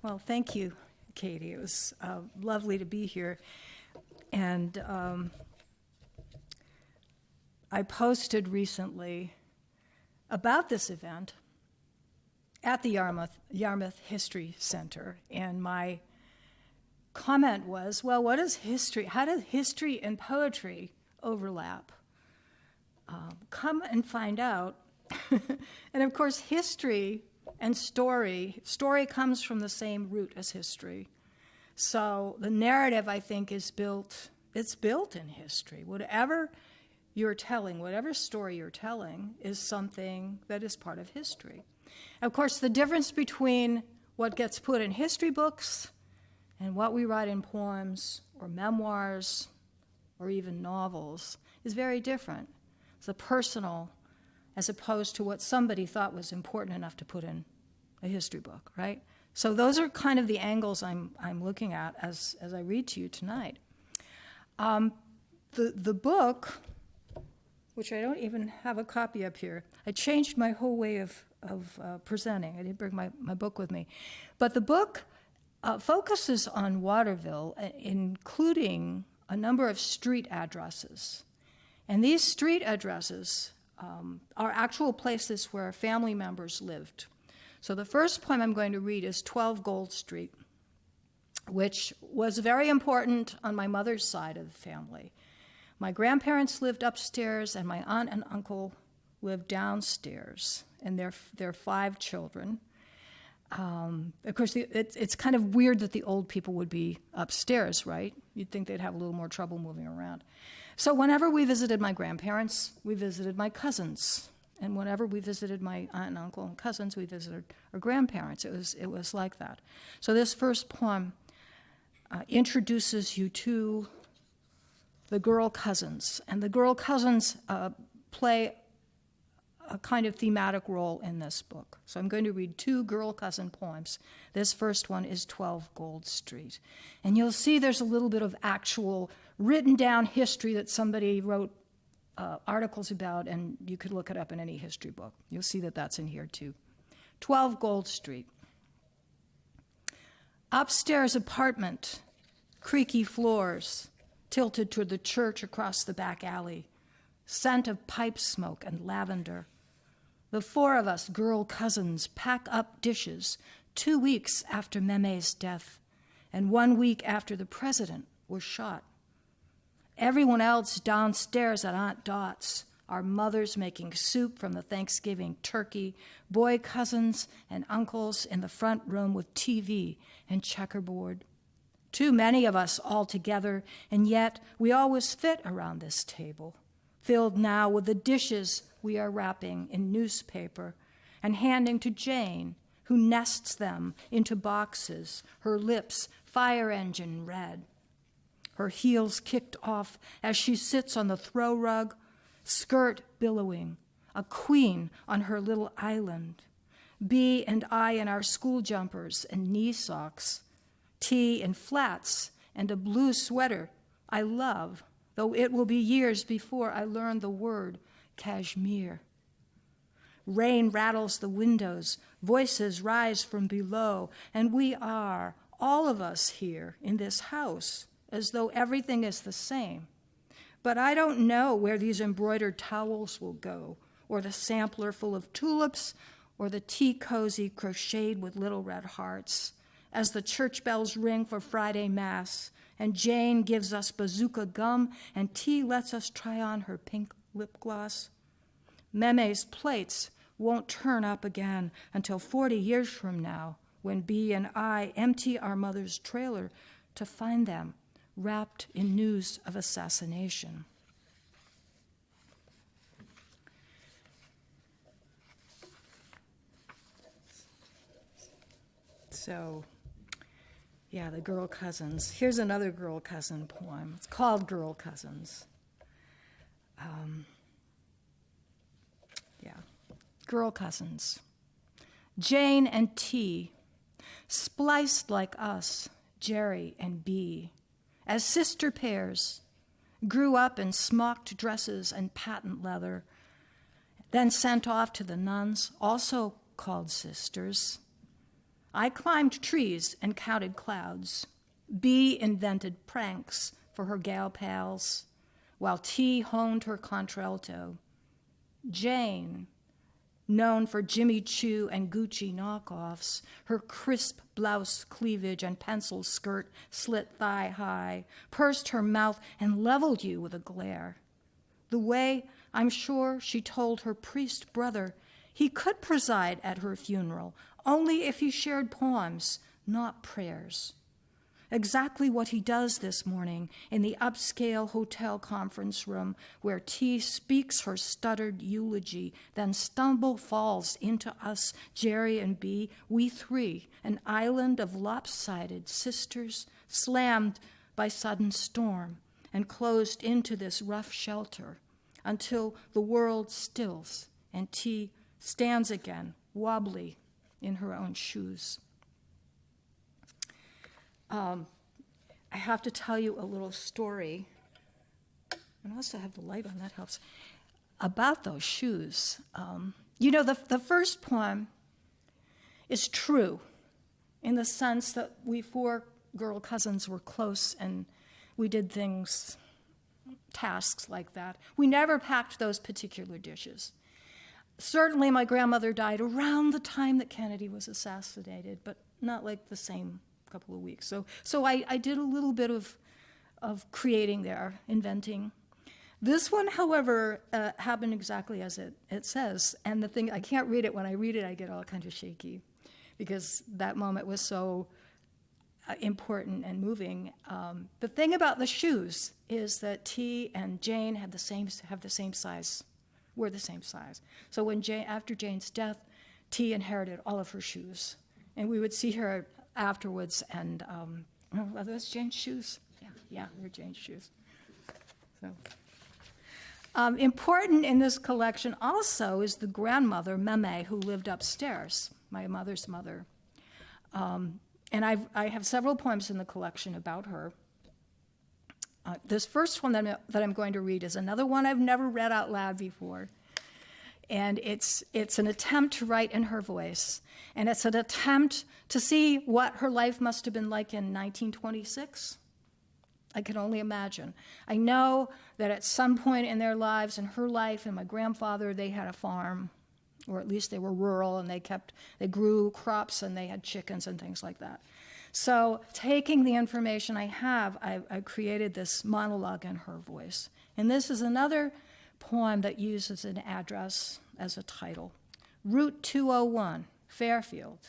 Well, thank you, Katie. It was lovely to be here. And I posted recently about this event at the Yarmouth History Center. And my comment was, well, what is history? How does history and poetry overlap? Come and find out. And of course, history and story comes from the same root as history. So the narrative, I think, it's built in history. Whatever you're telling, whatever story you're telling is something that is part of history. Of course, the difference between what gets put in history books and what we write in poems or memoirs or even novels is very different. It's the personal as opposed to what somebody thought was important enough to put in a history book, right? So those are kind of the angles I'm looking at as I read to you tonight. The book, which I don't even have a copy up here, I changed my whole way of presenting. I didn't bring my book with me. But the book focuses on Waterville, including a number of street addresses. And these street addresses are actual places where family members lived. So the first poem I'm going to read is 12 Gold Street, which was very important on my mother's side of the family. My grandparents lived upstairs, and my aunt and uncle lived downstairs, and they're 5 children. Of course, it's kind of weird that the old people would be upstairs, right? You'd think they'd have a little more trouble moving around. So whenever we visited my grandparents, we visited my cousins. And whenever we visited my aunt and uncle and cousins, we visited our grandparents. It was like that. So this first poem introduces you to the girl cousins. And the girl cousins play a kind of thematic role in this book. So I'm going to read 2 girl cousin poems. This first one is 12 Gold Street. And you'll see there's a little bit of actual written down history that somebody wrote articles about, and you could look it up in any history book. You'll see that that's in here too. 12 Gold Street. Upstairs apartment, creaky floors, tilted toward the church across the back alley, scent of pipe smoke and lavender. The 4 of us, girl cousins, pack up dishes 2 weeks after Meme's death and 1 week after the president was shot. Everyone else downstairs at Aunt Dot's, our mothers making soup from the Thanksgiving turkey, boy cousins and uncles in the front room with TV and checkerboard. Too many of us all together, and yet we always fit around this table, filled now with the dishes we are wrapping in newspaper and handing to Jane, who nests them into boxes, her lips fire engine red. Her heels kicked off as she sits on the throw rug, skirt billowing, a queen on her little island. Bea and I in our school jumpers and knee socks, tea in flats and a blue sweater I love, though it will be years before I learn the word cashmere. Rain rattles the windows, voices rise from below, and we are, all of us here in this house, as though everything is the same. But I don't know where these embroidered towels will go, or the sampler full of tulips, or the tea cozy crocheted with little red hearts, as the church bells ring for Friday Mass, and Jane gives us bazooka gum, and T lets us try on her pink lip gloss. Meme's plates won't turn up again until 40 years from now, when Bea and I empty our mother's trailer to find them wrapped in news of assassination. So, yeah, the girl cousins. Here's another girl cousin poem. It's called Girl Cousins. Girl cousins. Jane and T, spliced like us, Jeri and Bea, as sister pairs, grew up in smocked dresses and patent leather, then sent off to the nuns, also called sisters. I climbed trees and counted clouds. B invented pranks for her gal pals, while T honed her contralto. Jane, known for Jimmy Choo and Gucci knockoffs, her crisp blouse cleavage and pencil skirt slit thigh high, pursed her mouth and leveled you with a glare. The way, I'm sure, she told her priest brother he could preside at her funeral only if he shared poems, not prayers. Exactly what he does this morning in the upscale hotel conference room where T speaks her stuttered eulogy, then stumble falls into us, Jeri and B, we three, an island of lopsided sisters, slammed by sudden storm and closed into this rough shelter until the world stills and T stands again, wobbly in her own shoes. I have to tell you a little story, and also have the light on, that helps, about those shoes. The first poem is true in the sense that we four girl cousins were close and we did things, tasks like that. We never packed those particular dishes. Certainly my grandmother died around the time that Kennedy was assassinated, but not like the same couple of weeks. So I did a little bit of creating there, inventing. This one, however, happened exactly as it says. And the thing, I can't read it. When I read it, I get all kind of shaky because that moment was so important and moving. The thing about the shoes is that T and Jane have the same size. We're the same size. So after Jane's death, T inherited all of her shoes. And we would see her afterwards, and are those Jane's shoes? Yeah, they're Jane's shoes. So, important in this collection also is the grandmother, Meme, who lived upstairs, my mother's mother. And I have several poems in the collection about her. This first one that I'm going to read is another one I've never read out loud before. And it's an attempt to write in her voice. And it's an attempt to see what her life must have been like in 1926. I can only imagine. I know that at some point in their lives, in her life and my grandfather, they had a farm, or at least they were rural, and they grew crops and they had chickens and things like that. So taking the information I have, I created this monologue in her voice. And this is another poem that uses an address as a title. Route 201, Fairfield,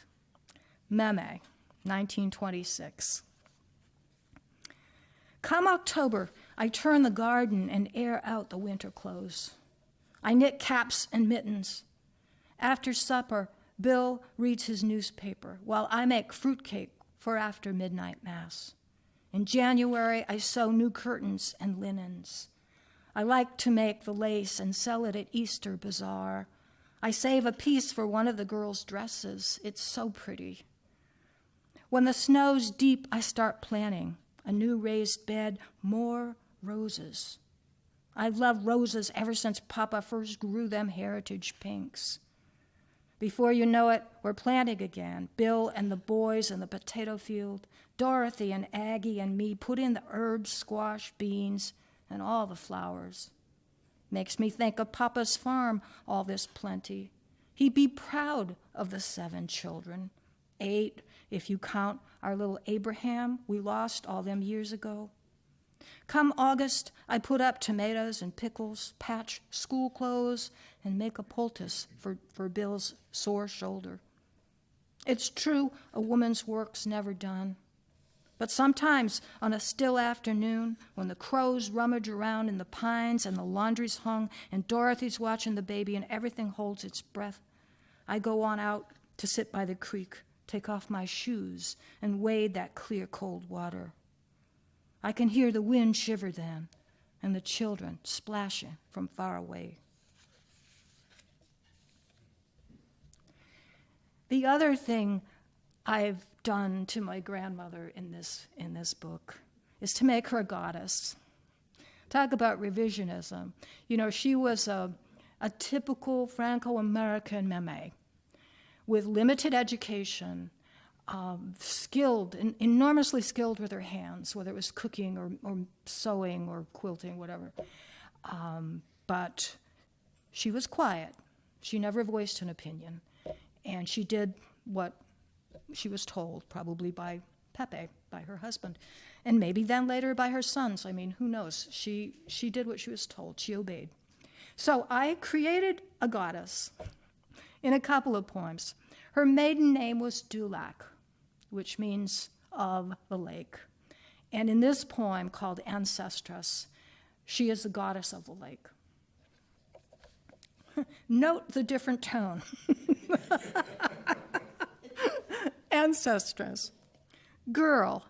Meme, 1926. Come October, I turn the garden and air out the winter clothes. I knit caps and mittens. After supper, Bill reads his newspaper while I make fruitcake for after midnight mass. In January, I sew new curtains and linens. I like to make the lace and sell it at Easter Bazaar. I save a piece for one of the girls' dresses. It's so pretty. When the snow's deep, I start planning. A new raised bed, more roses. I've loved roses ever since Papa first grew them heritage pinks. Before you know it, we're planting again. Bill and the boys in the potato field, Dorothy and Aggie and me put in the herbs, squash, beans, and all the flowers. Makes me think of Papa's farm, all this plenty. He'd be proud of the 7 children, 8 if you count our little Abraham we lost all them years ago. Come August, I put up tomatoes and pickles, patch school clothes, and make a poultice for Bill's sore shoulder. It's true, a woman's work's never done. But sometimes on a still afternoon, when the crows rummage around in the pines and the laundry's hung and Dorothy's watching the baby and everything holds its breath, I go on out to sit by the creek, take off my shoes, and wade that clear, cold water. I can hear the wind shiver then, and the children splashing from far away. The other thing I've done to my grandmother in this book is to make her a goddess. Talk about revisionism. You know, she was a typical Franco-American meme with limited education, skilled, enormously skilled with her hands, whether it was cooking or sewing or quilting, whatever. But she was quiet. She never voiced an opinion. And she did what she was told, probably by Pepe, by her husband, and maybe then later by her sons. I mean, who knows? She did what she was told. She obeyed. So I created a goddess in a couple of poems. Her maiden name was Dulac, which means of the lake. And in this poem called Ancestress, she is the goddess of the lake. Note the different tone. Ancestress. Girl,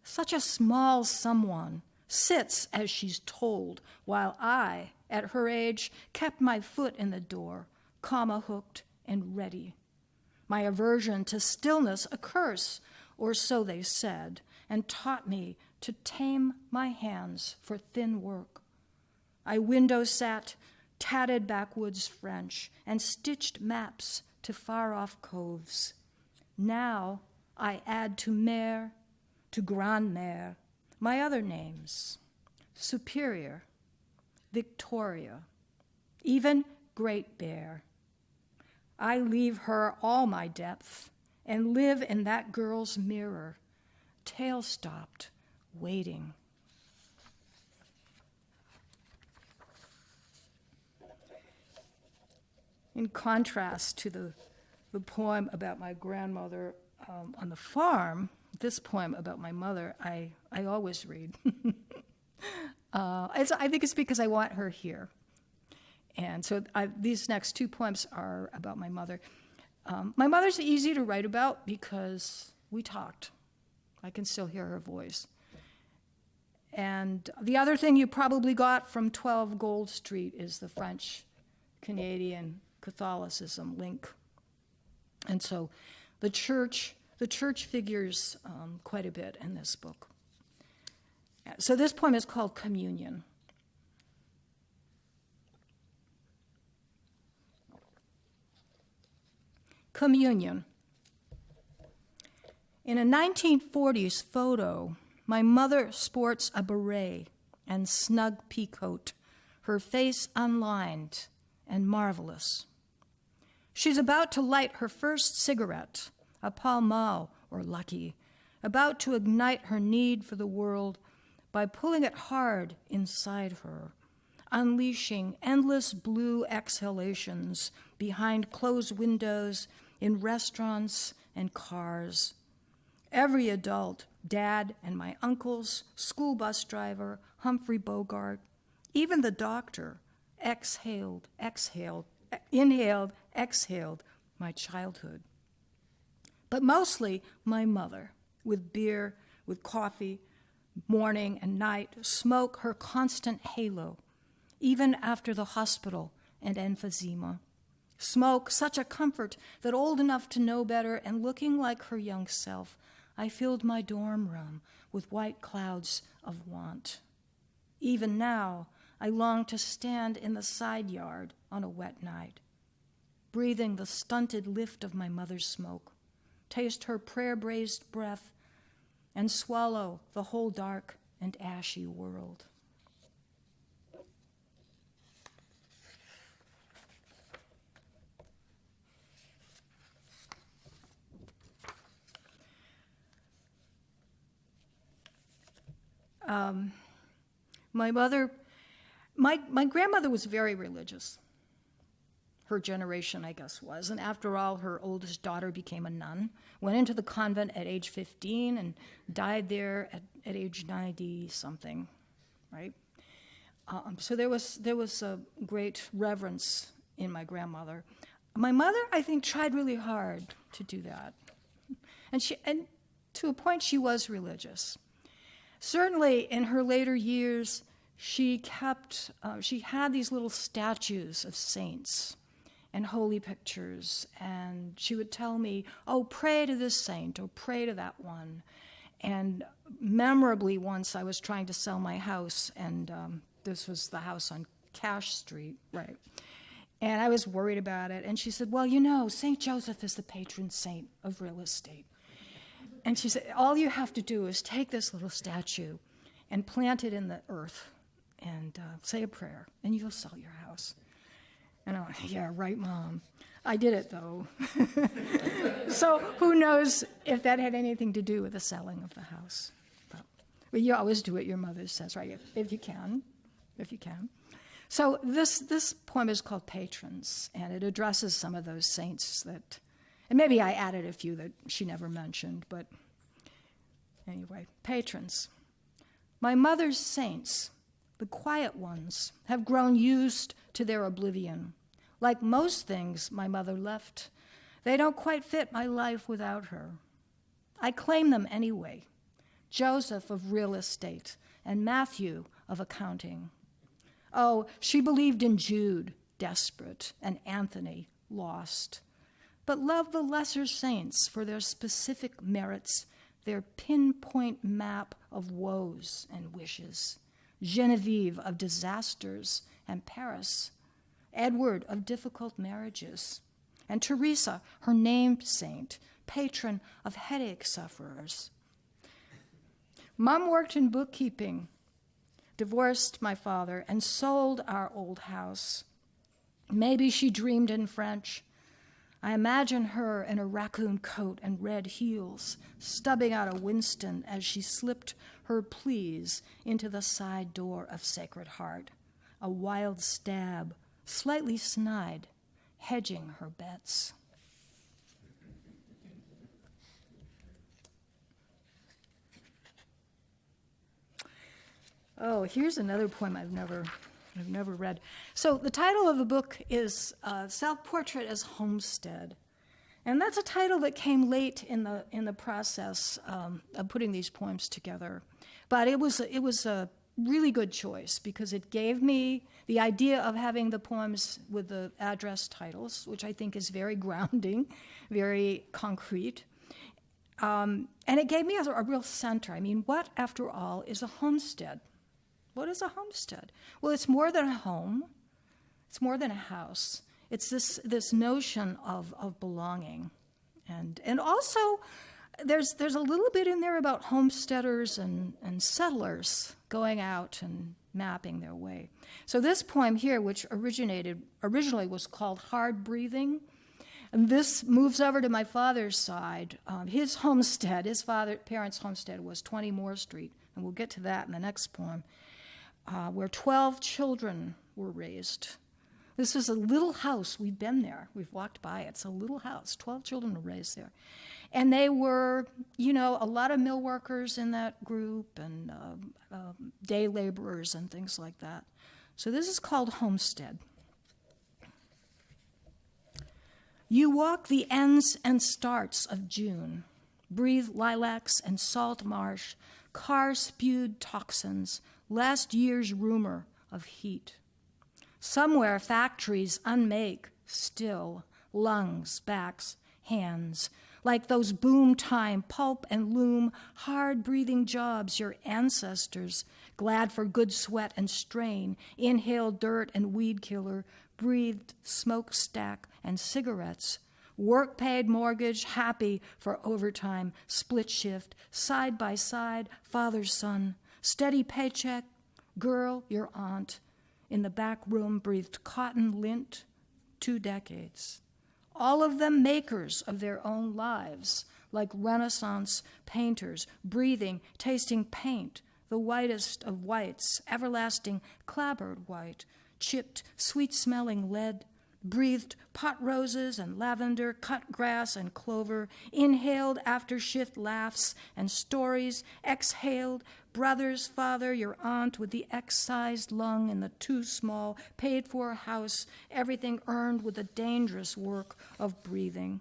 such a small someone, sits as she's told, while I, at her age, kept my foot in the door, comma hooked and ready. My aversion to stillness a curse, or so they said, and taught me to tame my hands for thin work. I window sat, tatted backwoods French, and stitched maps to far-off coves. Now I add to mère, to grand-mère, my other names, Superior, Victoria, even Great Bear. I leave her all my depth and live in that girl's mirror, tail stopped, waiting. In contrast to the poem about my grandmother on the farm, this poem about my mother, I always read. I think it's because I want her here. And so these next two poems are about my mother. My mother's easy to write about because we talked. I can still hear her voice. And the other thing you probably got from 12 Gold Street is the French-Canadian Catholicism link. And so the church figures quite a bit in this book. So this poem is called Communion. Communion. In a 1940s photo, my mother sports a beret and snug peacoat, her face unlined and marvelous. She's about to light her first cigarette, a Pall Mall or Lucky, about to ignite her need for the world by pulling it hard inside her, unleashing endless blue exhalations behind closed windows in restaurants and cars. Every adult, Dad and my uncles, school bus driver, Humphrey Bogart, even the doctor, inhaled, exhaled my childhood. But mostly my mother, with beer, with coffee, morning and night, smoke her constant halo, even after the hospital and emphysema. Smoke, such a comfort that old enough to know better and looking like her young self, I filled my dorm room with white clouds of want. Even now, I long to stand in the side yard on a wet night, breathing the stunted lift of my mother's smoke, taste her prayer-braised breath, and swallow the whole dark and ashy world. My grandmother was very religious. Her generation, I guess, was. And after all, her oldest daughter became a nun, went into the convent at age 15 and died there at age 90-something, right? So there was a great reverence in my grandmother. My mother, I think, tried really hard to do that. And to a point, she was religious. Certainly, in her later years, she had these little statues of saints and holy pictures, and she would tell me, oh, pray to this saint, or pray to that one. And memorably, once I was trying to sell my house, and this was the house on Cash Street, right? And I was worried about it, and she said, well, you know, St. Joseph is the patron saint of real estate. and she said, all you have to do is take this little statue and plant it in the earth and say a prayer, and you'll sell your house. And I'm like, yeah, right, Mom. I did it, though. So who knows if that had anything to do with the selling of the house. But you always do what your mother says, right? If you can. So this poem is called Patrons, and it addresses some of those saints that, and maybe I added a few that she never mentioned, but anyway, patrons. My mother's saints, the quiet ones, have grown used to their oblivion. Like most things my mother left, they don't quite fit my life without her. I claim them anyway. Joseph of real estate and Matthew of accounting. Oh, she believed in Jude, desperate, and Anthony, lost, but loved the lesser saints for their specific merits, their pinpoint map of woes and wishes. Genevieve of disasters and Paris, Edward of difficult marriages, and Teresa, her named saint, patron of headache sufferers. Mom worked in bookkeeping, divorced my father, and sold our old house. Maybe she dreamed in French. I imagine her in a raccoon coat and red heels, stubbing out a Winston as she slipped her pleas into the side door of Sacred Heart, a wild stab, slightly snide, hedging her bets. Oh, here's another poem I've never read. So the title of the book is Self-Portrait as Homestead. And that's a title that came late in the process of putting these poems together. But it was a really good choice because it gave me the idea of having the poems with the address titles, which I think is very grounding, very concrete. And it gave me a real center. I mean, what, after all, is a homestead? What is a homestead? Well, it's more than a home. It's more than a house. It's this notion of belonging. And also, there's a little bit in there about homesteaders and settlers going out and mapping their way. So this poem here, which originally was called Hard Breathing, and this moves over to my father's side. His homestead, his parents' homestead was 20 Moore Street, and we'll get to that in the next poem, where 12 children were raised. This is a little house. We've been there. We've walked by. It's a little house. 12 children were raised there. And they were, a lot of mill workers in that group and day laborers and things like that. So this is called Homestead. You walk the ends and starts of June, breathe lilacs and salt marsh, car-spewed toxins, last year's rumor of heat. Somewhere factories unmake still, lungs, backs, hands, like those boom time pulp and loom, hard-breathing jobs your ancestors, glad for good sweat and strain, inhaled dirt and weed killer, breathed smokestack and cigarettes, work-paid mortgage, happy for overtime, split shift, side by side, father-son, steady paycheck, girl, your aunt, in the back room breathed cotton lint, 2 decades. All of them makers of their own lives, like Renaissance painters, breathing, tasting paint, the whitest of whites, everlasting clabbered white, chipped, sweet-smelling lead, breathed pot roses and lavender, cut grass and clover, inhaled after-shift laughs and stories, exhaled, brothers, father, your aunt with the X-sized lung in the too small, paid-for house, everything earned with the dangerous work of breathing.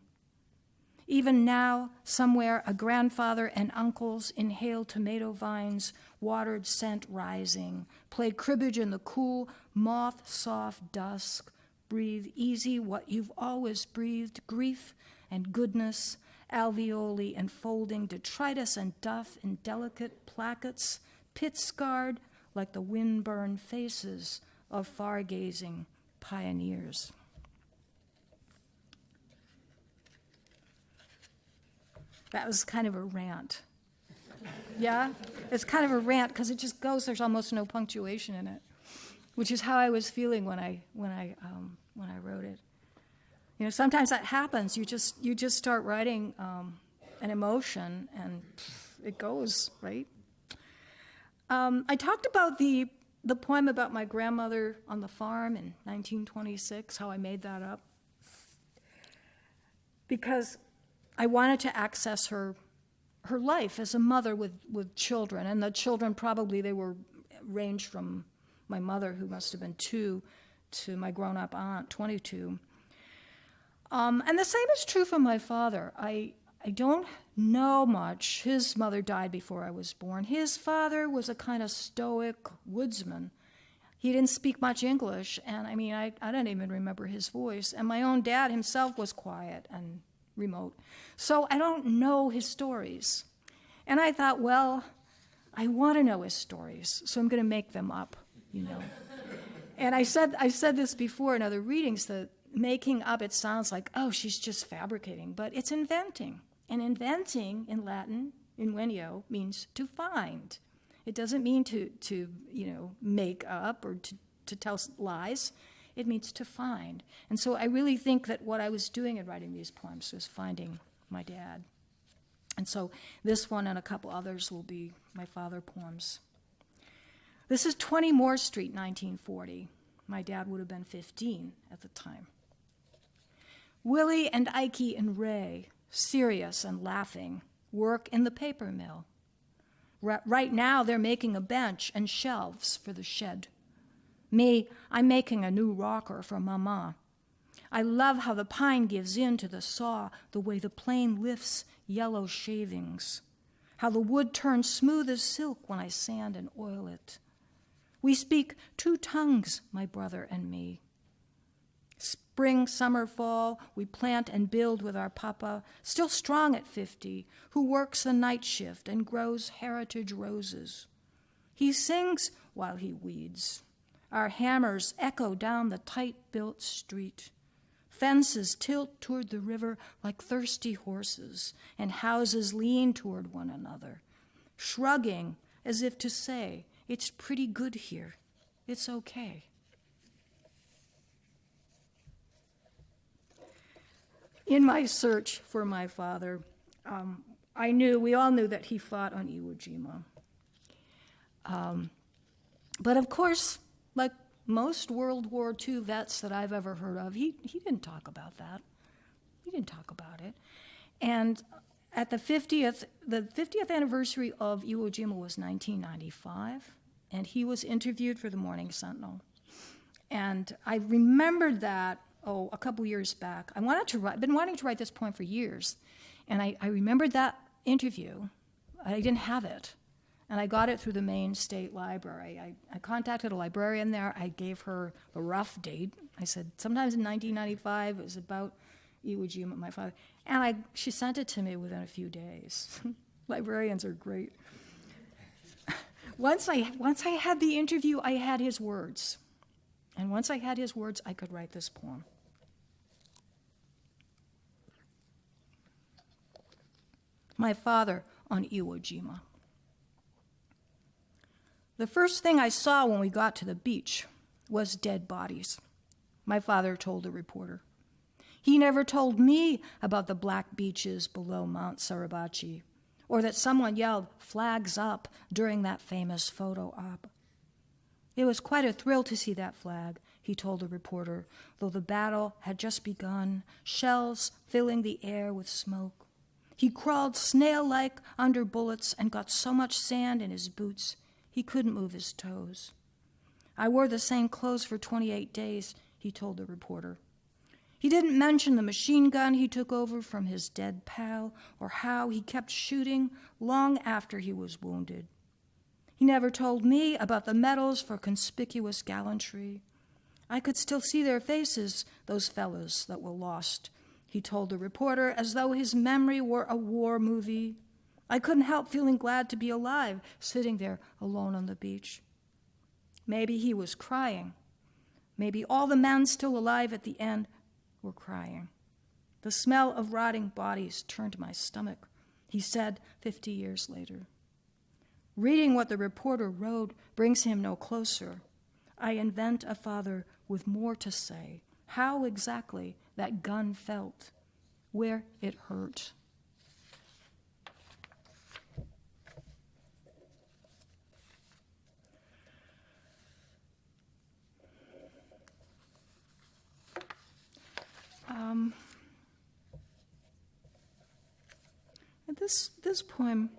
Even now, somewhere, a grandfather and uncles inhale tomato vines, watered scent rising, play cribbage in the cool, moth-soft dusk, breathe easy what you've always breathed, grief and goodness, alveoli enfolding detritus and duff in delicate plackets, pit-scarred like the wind-burned faces of far-gazing pioneers. That was kind of a rant. Yeah? It's kind of a rant because it just goes, there's almost no punctuation in it, which is how I was feeling when I wrote it. You know, sometimes that happens. You just start writing an emotion and it goes, right? I talked about the poem about my grandmother on the farm in 1926, how I made that up, because I wanted to access her life as a mother with children, and the children probably, they were ranged from my mother, who must have been 2, to my grown-up aunt, 22. And the same is true for my father. I don't know much. His mother died before I was born. His father was a kind of stoic woodsman. He didn't speak much English, and I mean, I don't even remember his voice. And my own dad himself was quiet and remote. So I don't know his stories. And I thought, well, I want to know his stories, so I'm going to make them up, you know. And I said this before in other readings, that making up, it sounds like, oh, she's just fabricating, but it's inventing. And inventing in Latin, invenio, means to find. It doesn't mean to make up or to tell lies. It means to find. And so I really think that what I was doing in writing these poems was finding my dad. And so this one and a couple others will be my father poems. This is 20 Moore Street, 1940. My dad would have been 15 at the time. Willie and Ike and Ray, serious and laughing, work in the paper mill. Right now, they're making a bench and shelves for the shed. Me, I'm making a new rocker for Mama. I love how the pine gives in to the saw, the way the plane lifts yellow shavings, how the wood turns smooth as silk when I sand and oil it. We speak 2 tongues, my brother and me. Spring, summer, fall, we plant and build with our papa, still strong at 50, who works the night shift and grows heritage roses. He sings while he weeds. Our hammers echo down the tight-built street. Fences tilt toward the river like thirsty horses, and houses lean toward one another, shrugging as if to say, it's pretty good here. It's okay. In my search for my father, we all knew that he fought on Iwo Jima. But of course, like most World War II vets that I've ever heard of, he didn't talk about that. He didn't talk about it. And at the 50th anniversary of Iwo Jima was 1995, and he was interviewed for the Morning Sentinel. And I remembered that, a couple years back. I've been wanting to write this poem for years, and I remembered that interview. I didn't have it, and I got it through the Maine State Library. I contacted a librarian there. I gave her a rough date. I said, sometimes in 1995, it was about Iwo Jima, my father. And she sent it to me within a few days. Librarians are great. Once I had the interview, I had his words. And once I had his words, I could write this poem. My father on Iwo Jima. The first thing I saw when we got to the beach was dead bodies, my father told the reporter. He never told me about the black beaches below Mount Suribachi, or that someone yelled, "Flags up," during that famous photo op. It was quite a thrill to see that flag, he told the reporter, though the battle had just begun, shells filling the air with smoke. He crawled snail-like under bullets and got so much sand in his boots he couldn't move his toes. I wore the same clothes for 28 days, he told the reporter. He didn't mention the machine gun he took over from his dead pal or how he kept shooting long after he was wounded. He never told me about the medals for conspicuous gallantry. I could still see their faces, those fellows that were lost, he told the reporter, as though his memory were a war movie. I couldn't help feeling glad to be alive, sitting there alone on the beach. Maybe he was crying. Maybe all the men still alive at the end were crying. The smell of rotting bodies turned my stomach. He said 50 years later. Reading what the reporter wrote brings him no closer. I invent a father with more to say, how exactly that gun felt, where it hurt. This poem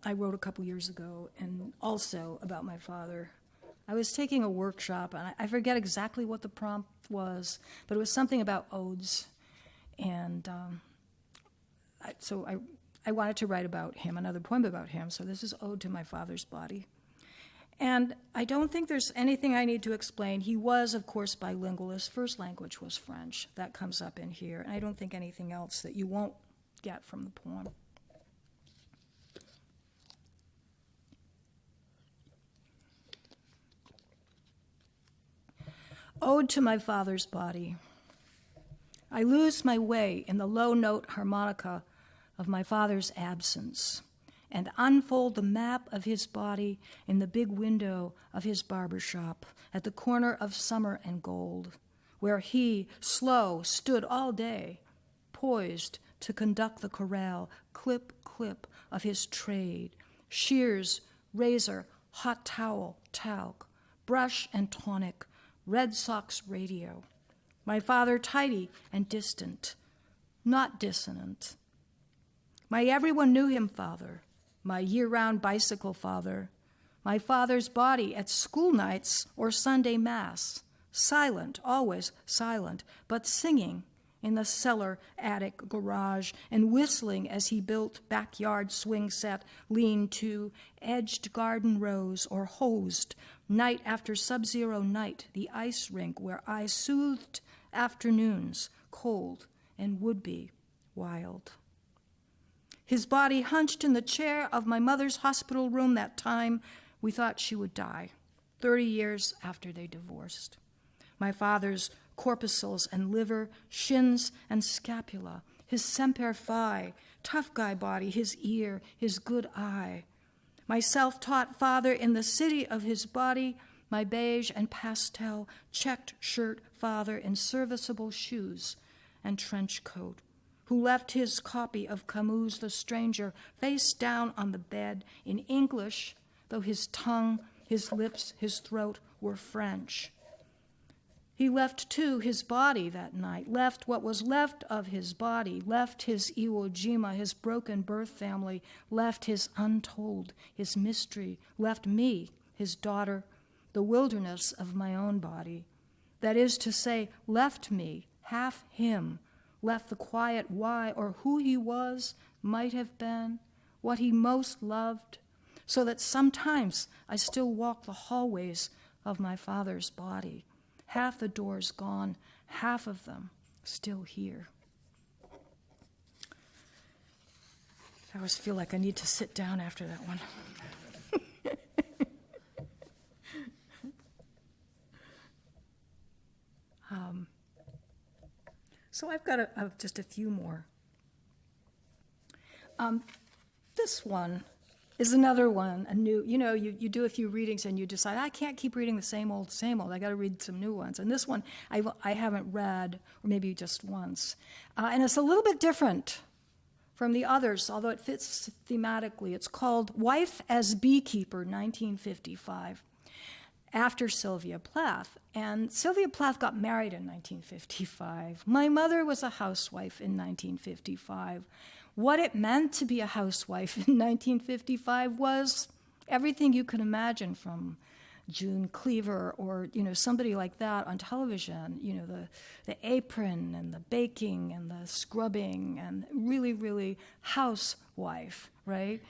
I wrote a couple years ago, and also about my father. I was taking a workshop, and I forget exactly what the prompt was, but it was something about odes. And so I wanted to write about him, another poem about him, so this is Ode to My Father's Body. And I don't think there's anything I need to explain. He was, of course, bilingual. His first language was French. That comes up in here. And I don't think anything else that you won't get from the poem. Ode to My Father's Body. I lose my way in the low-note harmonica of my father's absence and unfold the map of his body in the big window of his barber shop at the corner of Summer and Gold, where he, slow, stood all day, poised to conduct the corral, clip, clip of his trade, shears, razor, hot towel, talc, brush and tonic, Red Sox radio. My father tidy and distant, not dissonant. My everyone knew him father, my year-round bicycle father, my father's body at school nights or Sunday mass, silent, always silent, but singing in the cellar, attic, garage, and whistling as he built backyard swing set, lean-to, edged garden rows, or hosed, night after sub-zero night, the ice rink where I soothed afternoons, cold and would-be wild. His body hunched in the chair of my mother's hospital room that time we thought she would die, 30 years after they divorced. My father's corpuscles and liver, shins and scapula, his semper fi, tough guy body, his ear, his good eye. My self-taught father in the city of his body, my beige and pastel checked shirt father in serviceable shoes and trench coat, who left his copy of Camus' The Stranger face down on the bed in English, though his tongue, his lips, his throat were French. He left, too, his body that night, left what was left of his body, left his Iwo Jima, his broken birth family, left his untold, his mystery, left me, his daughter, the wilderness of my own body. That is to say, left me, half him, left the quiet why or who he was, might have been, what he most loved, so that sometimes I still walk the hallways of my father's body. Half the doors gone, half of them still here. I always feel like I need to sit down after that one. So I've got just a few more. This one is another one, a new, you do a few readings and you decide, I can't keep reading the same old. I got to read some new ones. And this one I haven't read, or maybe just once. And it's a little bit different from the others, although it fits thematically. It's called Wife as Beekeeper, 1955, after Sylvia Plath. And Sylvia Plath got married in 1955. My mother was a housewife in 1955. What it meant to be a housewife in 1955 was everything you could imagine, from June Cleaver or somebody like that on television. The apron and the baking and the scrubbing and really, really housewife, right?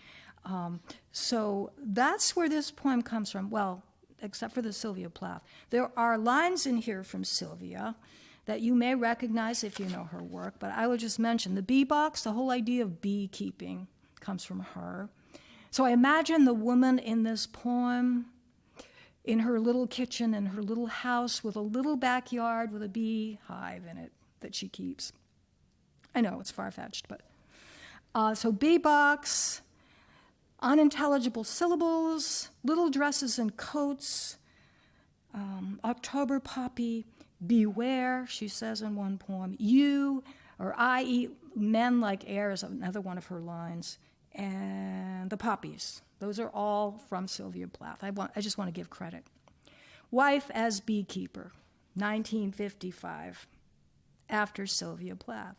So that's where this poem comes from. Well, except for the Sylvia Plath. There are lines in here from Sylvia that you may recognize if you know her work, but I will just mention the bee box. The whole idea of beekeeping comes from her. So I imagine the woman in this poem in her little kitchen in her little house with a little backyard with a bee hive in it that she keeps. I know, it's far-fetched, but... So bebox, unintelligible syllables, little dresses and coats, October poppy, beware, she says in one poem, you, or I eat men like air is another one of her lines, and the poppies. Those are all from Sylvia Plath. I just want to give credit. Wife as beekeeper, 1955, after Sylvia Plath.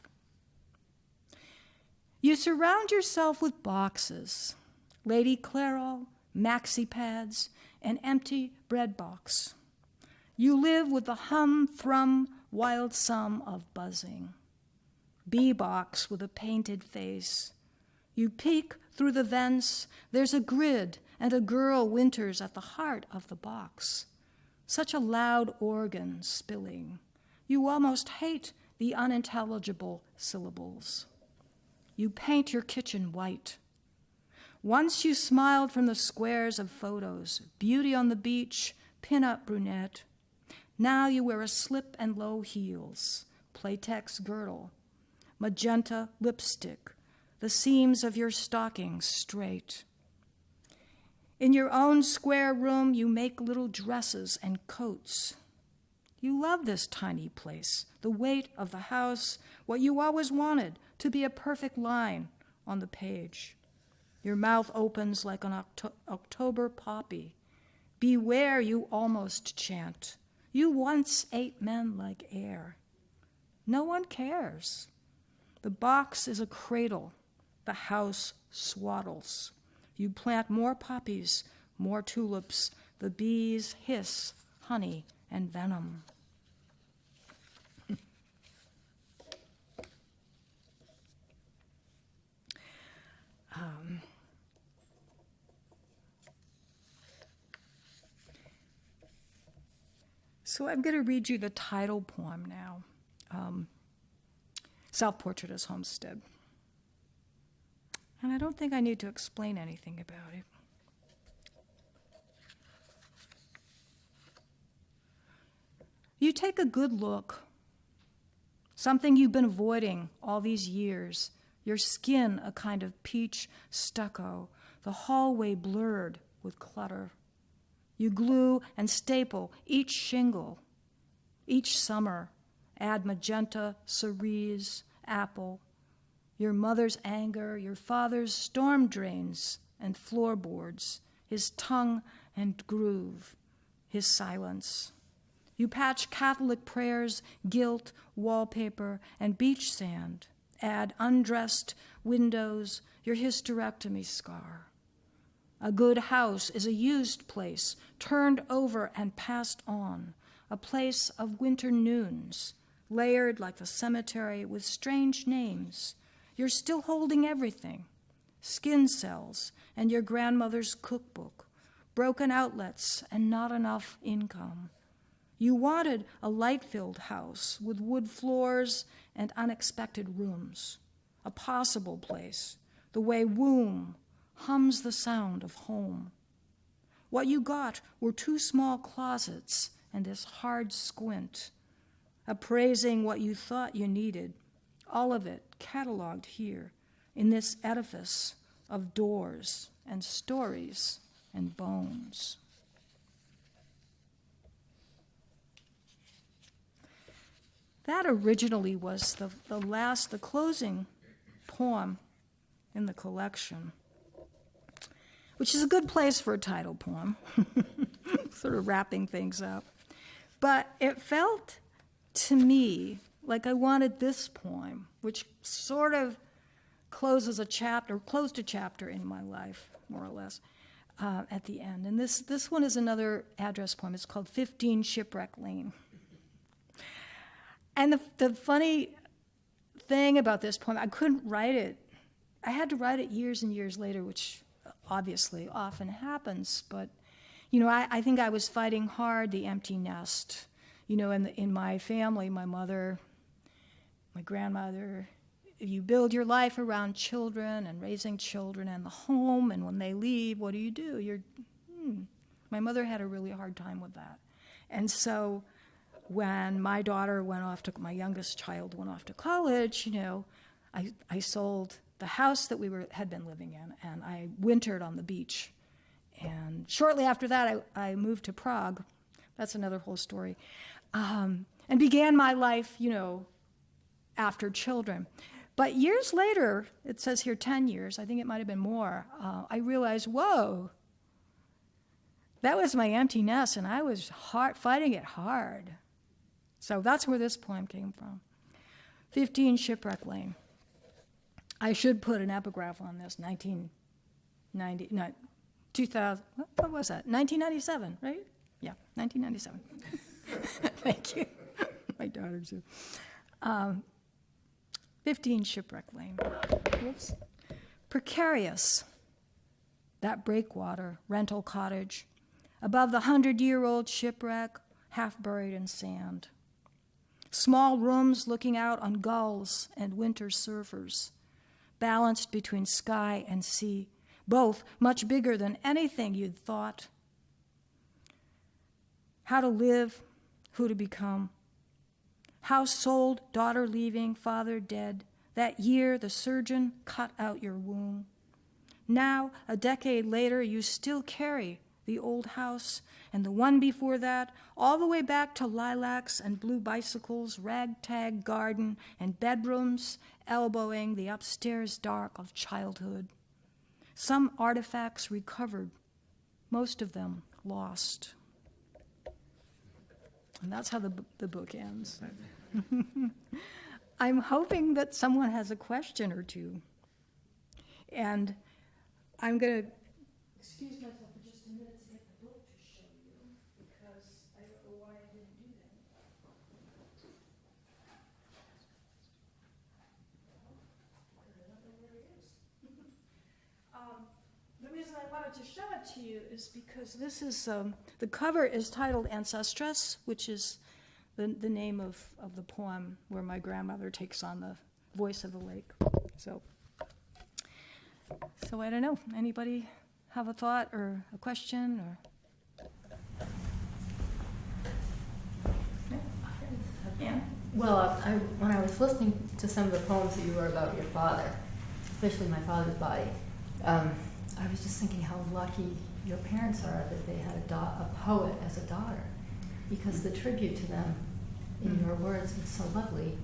You surround yourself with boxes, Lady Clairol, maxi pads, an empty bread box. You live with the hum, thrum, wild sum of buzzing. Bee box with a painted face. You peek through the vents, there's a grid, and a girl winters at the heart of the box. Such a loud organ spilling. You almost hate the unintelligible syllables. You paint your kitchen white. Once you smiled from the squares of photos, beauty on the beach, pin-up brunette. Now you wear a slip and low heels, Playtex girdle, magenta lipstick, the seams of your stockings straight. In your own square room, you make little dresses and coats. You love this tiny place, the weight of the house, what you always wanted, to be a perfect line on the page. Your mouth opens like an October poppy. Beware, you almost chant. You once ate men like air. No one cares. The box is a cradle. The house swaddles. You plant more poppies, more tulips. The bees hiss honey and venom. So I'm going to read you the title poem now, Self-Portrait as Homestead. And I don't think I need to explain anything about it. You take a good look, something you've been avoiding all these years, your skin a kind of peach stucco, the hallway blurred with clutter. You glue and staple each shingle. Each summer, add magenta, cerise, apple. Your mother's anger, your father's storm drains and floorboards, his tongue and groove, his silence. You patch Catholic prayers, guilt, wallpaper, and beach sand. Add undressed windows, your hysterectomy scar. A good house is a used place, turned over and passed on, a place of winter noons, layered like the cemetery with strange names. You're still holding everything, skin cells and your grandmother's cookbook, broken outlets and not enough income. You wanted a light-filled house with wood floors and unexpected rooms, a possible place, the way womb hums the sound of home. What you got were 2 small closets and this hard squint, appraising what you thought you needed, all of it cataloged here in this edifice of doors and stories and bones. That originally was the closing poem in the collection, which is a good place for a title poem, sort of wrapping things up. But it felt to me like I wanted this poem, which sort of closed a chapter in my life, more or less, at the end. And this one is another address poem. It's called 15 Shipwreck Lane. And the funny thing about this poem, I couldn't write it. I had to write it years and years later, which obviously often happens. But, I think I was fighting hard the empty nest. In my family, my mother, my grandmother, you build your life around children and raising children and the home, and when they leave, what do? My mother had a really hard time with that. And so when my youngest child went off to college, I sold the house that we had been living in, and I wintered on the beach. And shortly after that, I moved to Prague. That's another whole story. And began my life, after children. But years later, it says here 10 years, I think it might have been more, I realized, whoa, that was my empty nest, and I was fighting it hard. So that's where this poem came from. 15 Shipwreck Lane. I should put an epigraph on this, 2000, what was that? 1997, right? Yeah, 1997. Thank you. My daughter too. 15 Shipwreck Lane. Whoops. Precarious, that breakwater rental cottage, above the 100-year-old shipwreck, half buried in sand. Small rooms looking out on gulls and winter surfers, balanced between sky and sea, both much bigger than anything you'd thought. How to live, who to become. House sold, daughter leaving, father dead. That year, the surgeon cut out your womb. Now, a decade later, you still carry the old house and the one before that, all the way back to lilacs and blue bicycles, ragtag garden, and bedrooms elbowing the upstairs dark of childhood. Some artifacts recovered, most of them lost. And that's how the book ends. I'm hoping that someone has a question or two. And I'm going to excuse myself for just a minute to get the book to show you, because I don't know why I didn't do that. I don't know where it is. The reason I wanted to show it to you is because this is, the cover is titled Ancestress, which is the name of the poem where my grandmother takes on the voice of the lake. So I don't know, anybody have a thought or a question? Or Yeah. Well, when I was listening to some of the poems that you wrote about your father, especially My Father's Body, I was just thinking how lucky your parents are that they had a poet as a daughter, because the tribute to them in your words is so lovely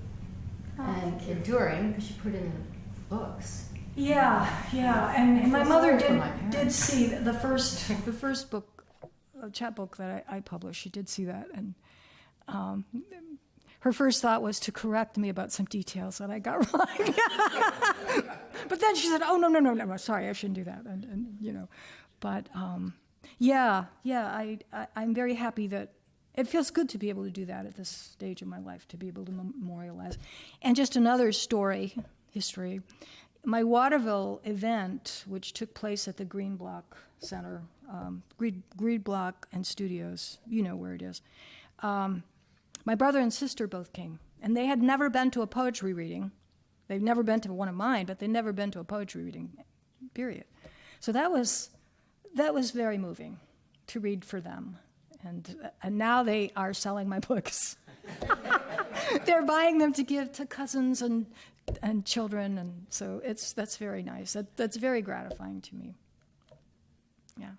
and enduring, because you put it in the books. Yeah, and my mother did see the first book, chapbook that I published. She did see that, and her first thought was to correct me about some details that I got wrong. But then she said, "Oh no, sorry, I shouldn't do that." And but I'm very happy that it feels good to be able to do that at this stage of my life, to be able to memorialize. And just another history. My Waterville event, which took place at the Green Block Center, Green Block and Studios, you know where it is. My brother and sister both came, and they had never been to a poetry reading. They've never been to one of mine, but they'd never been to a poetry reading, period. So that was very moving to read for them. And now they are selling my books. They're buying them to give to cousins and children, and so that's very nice. That's very gratifying to me. Yeah.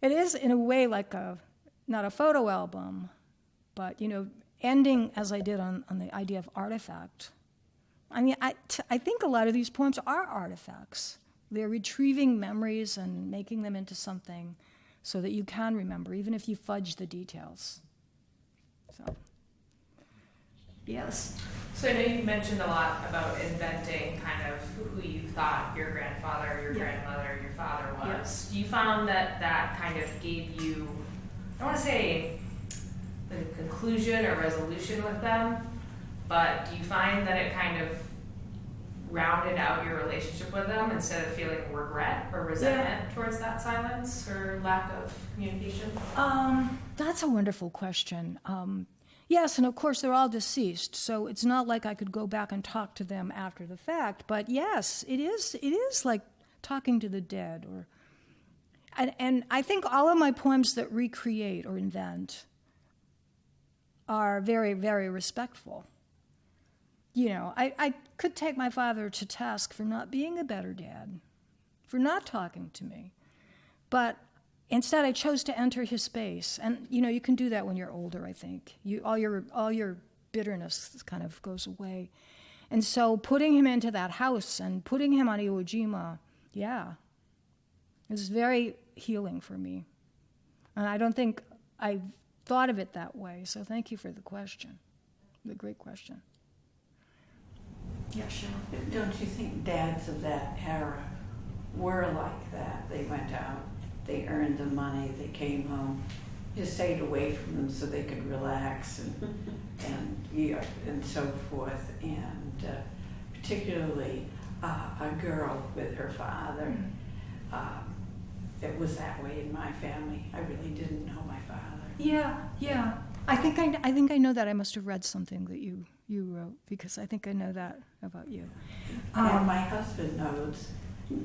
It is, in a way, like not a photo album, but, ending as I did on the idea of artifact. I mean, I think a lot of these poems are artifacts. They're retrieving memories and making them into something so that you can remember, even if you fudge the details. So, yes. So I know you mentioned a lot about inventing kind of who you thought your grandfather, your grandmother, your father was. Yes. You found that kind of gave you, I don't want to say a conclusion or resolution with them, but do you find that it kind of rounded out your relationship with them instead of feeling regret or resentment towards that silence or lack of communication? That's a wonderful question. Yes, and of course they're all deceased, so it's not like I could go back and talk to them after the fact. But yes, it is like talking to the dead, and I think all of my poems that recreate or invent are very, very respectful. I could take my father to task for not being a better dad, for not talking to me. But instead, I chose to enter his space. And, you can do that when you're older, I think. All your bitterness kind of goes away. And so putting him into that house and putting him on Iwo Jima, yeah, it was very healing for me. And I don't think I thought of it that way. So thank you for the question. The great question. Yeah, sure. Don't you think dads of that era were like that? They went out, they earned the money, they came home, you stayed away from them so they could relax and so forth. And particularly a girl with her father. It was that way in my family. I really didn't know my father. Yeah. I think I know that. I must have read something that you wrote, because I think I know that about you. And my husband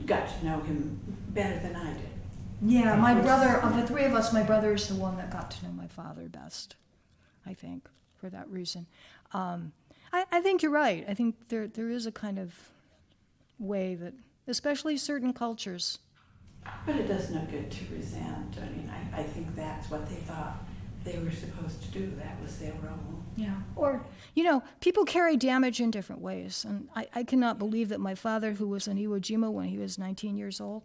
got to know him better than I did. Yeah, my brother, of the three of us, my brother is the one that got to know my father best, I think, for that reason. I think you're right. I think there is a kind of way that, especially certain cultures. But it does no good to resent. I mean, I think that's what they thought they were supposed to do. That was their role. Yeah. Or, people carry damage in different ways. And I cannot believe that my father, who was in Iwo Jima when he was 19 years old,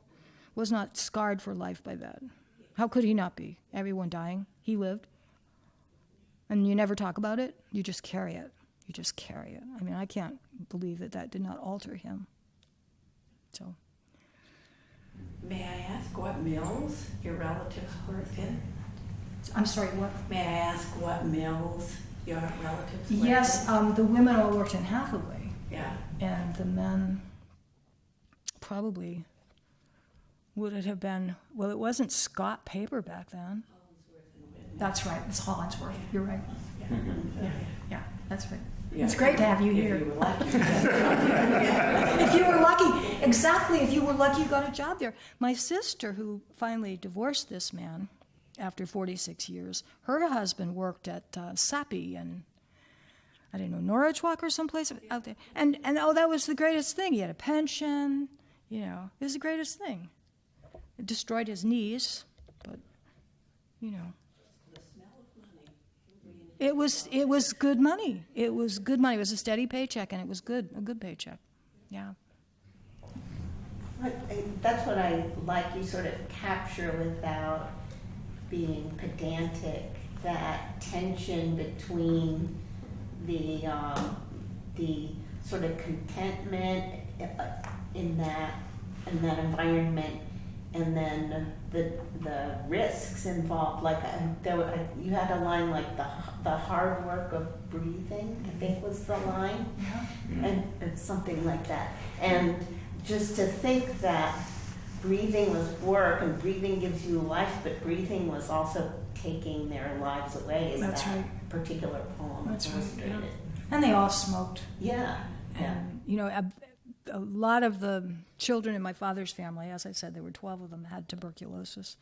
was not scarred for life by that. How could he not be? Everyone dying. He lived. And you never talk about it. You just carry it. I mean, I can't believe that did not alter him. So. May I ask what mills your relatives worked in? I'm sorry, what? May I ask what mills your relatives worked Yes, in? the women all worked in Hathaway. Yeah. And the men probably, would it have been, well, it wasn't Scott paper back then. That's right, it's Hollingsworth. You're right. Yeah, that's right. Yeah. It's great to have you here. If you were lucky. If you were lucky, exactly, if you were lucky, you got a job there. My sister, who finally divorced this man after 46 years, her husband worked at Sappi and, I don't know, Norwich or someplace out there. And that was the greatest thing. He had a pension, it was the greatest thing. It destroyed his knees, but, It was good money. It was good money. It was a steady paycheck, and it was a good paycheck. Yeah. That's what I like. You sort of capture without being pedantic that tension between the sort of contentment in that environment, and then the risks involved. Like you had a line like the hard work of breathing, I think was the line, and it's something like that. And just to think that breathing was work and breathing gives you life, but breathing was also taking their lives away. Is That's that right. particular poem That's right. illustrated? And they all smoked. Yeah. And, a lot of the children in my father's family, as I said, there were 12 of them, had tuberculosis.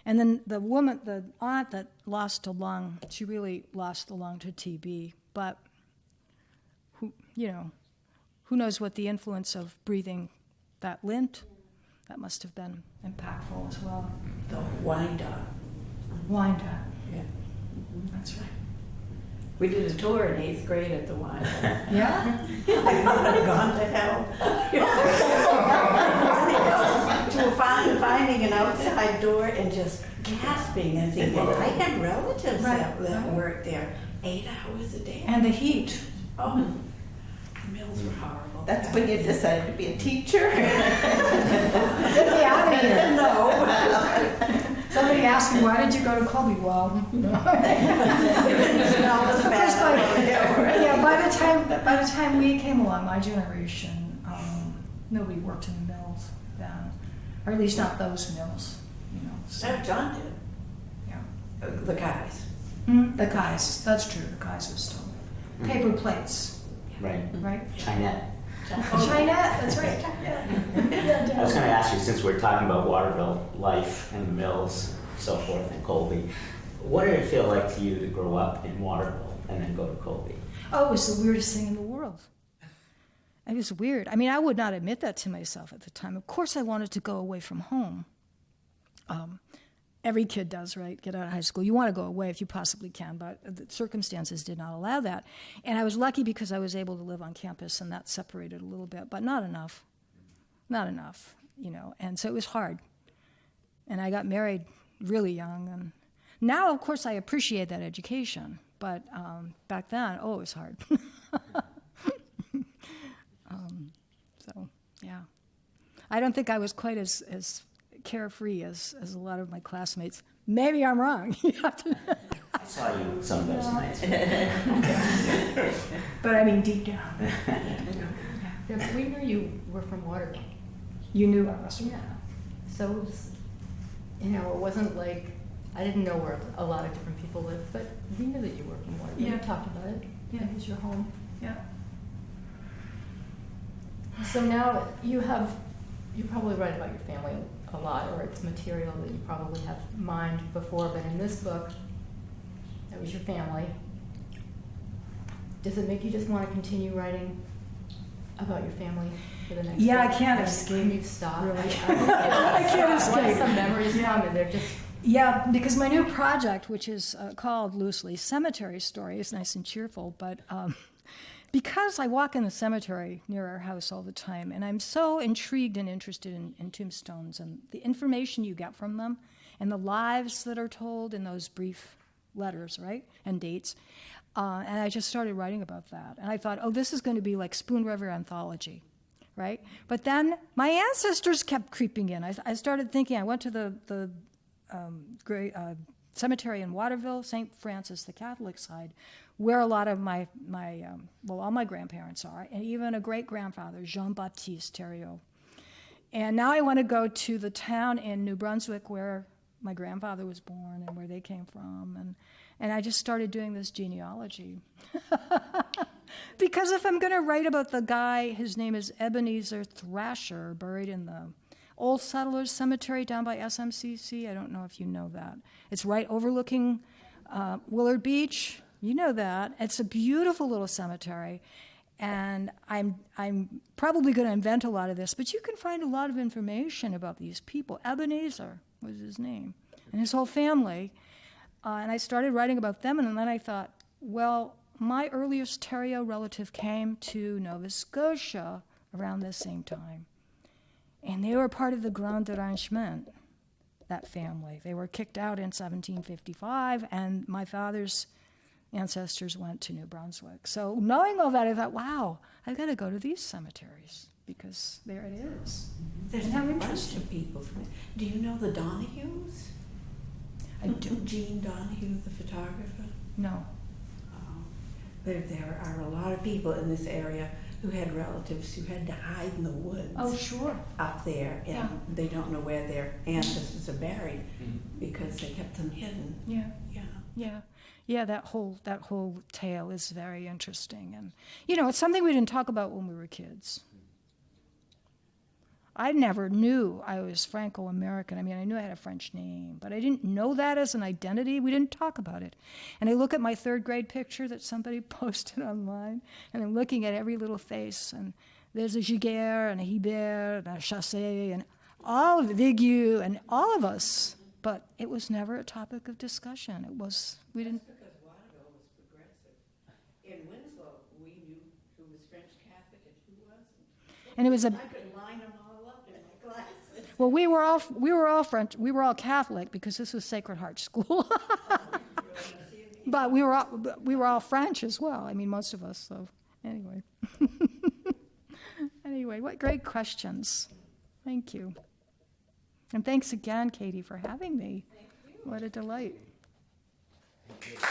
And then the aunt that lost a lung, she really lost the lung to TB. But who knows what the influence of breathing that lint, that must have been impactful as well. The wind-up. Wind-up. Yeah. That's right. We did a tour in 8th grade at the wind-up. Yeah? I thought I'd gone to hell. To finding an outside door and just gasping and thinking, I had relatives that worked there 8 hours a day. And the heat. Oh, the mills were horrible. That's when you decided to be a teacher. Get me out of here. No. Somebody asked me, why did you go to Colby? Well, by the time we came along, my generation, nobody worked in the mills then, or at least not those mills. So, John did. yeah. The guys. The Kais, that's true. The Kais was still paper plates, Right. right? Chinette. Chinette, that's right. I was going to ask you, since we're talking about Waterville life and the mills, so forth, and Colby, what did it feel like to you to grow up in Waterville and then go to Colby? Oh, it was the weirdest thing in the world. It was weird. I mean, I would not admit that to myself at the time. Of course, I wanted to go away from home. Every kid does, right? Get out of high school. You want to go away if you possibly can, but the circumstances did not allow that. And I was lucky because I was able to live on campus, and that separated a little bit, but not enough. Not enough, you know. And so it was hard. And I got married really young. And now, of course, I appreciate that education. But back then, it was hard. So, yeah. I don't think I was quite as carefree as a lot of my classmates. Maybe I'm wrong. I saw you some of those nights. But I mean, deep down. Yeah, we knew you were from Waterville. You knew I was. Yeah. So it was, you know, it wasn't like, I didn't know where a lot of different people lived, but we knew that you were from Waterville. Yeah. We talked about it. Yeah. It was your home. Yeah. So now you probably write about your family a lot, or it's material that you probably have mined before, but in this book, that was your family. Does it make you just want to continue writing about your family for the next Yeah, book? I can't Can escape, you stop? really. I can't escape. Some memories come and they're just... Yeah, because my new project, which is called loosely Cemetery Story, is nice and cheerful, but because I walk in the cemetery near our house all the time, and I'm so intrigued and interested in tombstones and the information you get from them and the lives that are told in those brief letters, right, and dates, and I just started writing about that. And I thought, this is going to be like Spoon River Anthology, right? But then my ancestors kept creeping in. I started thinking, I went to the great cemetery in Waterville, St. Francis, the Catholic side, where a lot of all my grandparents are, and even a great-grandfather, Jean-Baptiste Theriault. And now I want to go to the town in New Brunswick where my grandfather was born and where they came from, and I just started doing this genealogy. Because if I'm going to write about the guy, his name is Ebenezer Thrasher, buried in the Old Settlers Cemetery down by SMCC. I don't know if you know that. It's right overlooking Willard Beach. You know that. It's a beautiful little cemetery. And I'm probably going to invent a lot of this, but you can find a lot of information about these people. Ebenezer was his name, and his whole family. And I started writing about them, and then I thought, well, my earliest Theriault relative came to Nova Scotia around the same time. And they were part of the Grand Arrangement, that family. They were kicked out in 1755, and my father's ancestors went to New Brunswick. So knowing all that, I thought, wow, I've got to go to these cemeteries, because there it is. There's How a bunch interesting. of people from it. Do you know the Donahues? I do. Jean Donahue, the photographer. No. There are a lot of people in this area who had relatives who had to hide in the woods Oh, sure. up there, and Yeah. they don't know where their ancestors are buried because they kept them hidden. Yeah. Yeah. Yeah, that whole tale is very interesting. And, it's something we didn't talk about when we were kids. I never knew I was Franco-American. I mean, I knew I had a French name, but I didn't know that as an identity. We didn't talk about it. And I look at my third grade picture that somebody posted online, and I'm looking at every little face, and there's a Giguère and a Hibert and a Chassé and all of Vigu and all of us, but it was never a topic of discussion. We didn't. That's because Waterville was progressive. In Winslow, we knew who was French Catholic and who wasn't. And it was I could line them all up in my classes. well, we were all French. We were all Catholic because this was Sacred Heart School. But we were all French as well. I mean, most of us. So anyway, what great questions. Thank you, and thanks again, Katie, for having me. What a delight. Thank you.